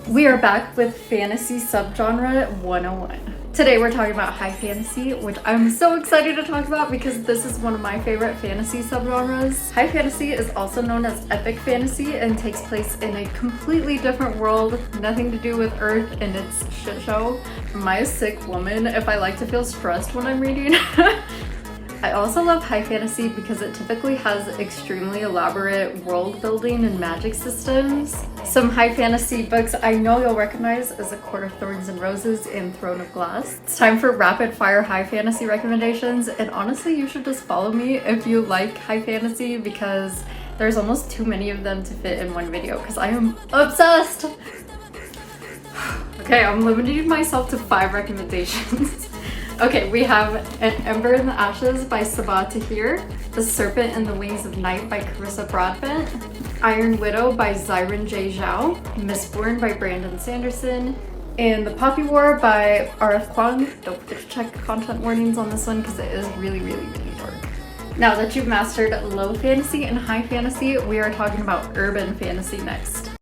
We are back with Fantasy Subgenre 101. Today we're talking about high fantasy, which I'm so excited to talk about because this is one of my favorite fantasy subgenres. High fantasy is also known as epic fantasy and takes place in a completely different world, nothing to do with Earth and its shit show. Am I a sick woman if I like to feel stressed when I'm reading? I also love high fantasy because it typically has extremely elaborate world building and magic systems. Some high fantasy books I know you'll recognize is A Court of Thorns and Roses and Throne of Glass. It's time for rapid fire high fantasy recommendations, and honestly you should just follow me if you like high fantasy because there's almost too many of them to fit in one video because I am obsessed! Okay, I'm limiting myself to 5 recommendations. Okay, we have An Ember in the Ashes by Sabaa Tahir, The Serpent and the Wings of Night by Carissa Broadbent, Iron Widow by Xiran J. Zhao, Mistborn by Brandon Sanderson, and The Poppy War by R.F. Kuang. Don't forget to check content warnings on this one because it is really dark. Now that you've mastered low fantasy and high fantasy, we are talking about urban fantasy next.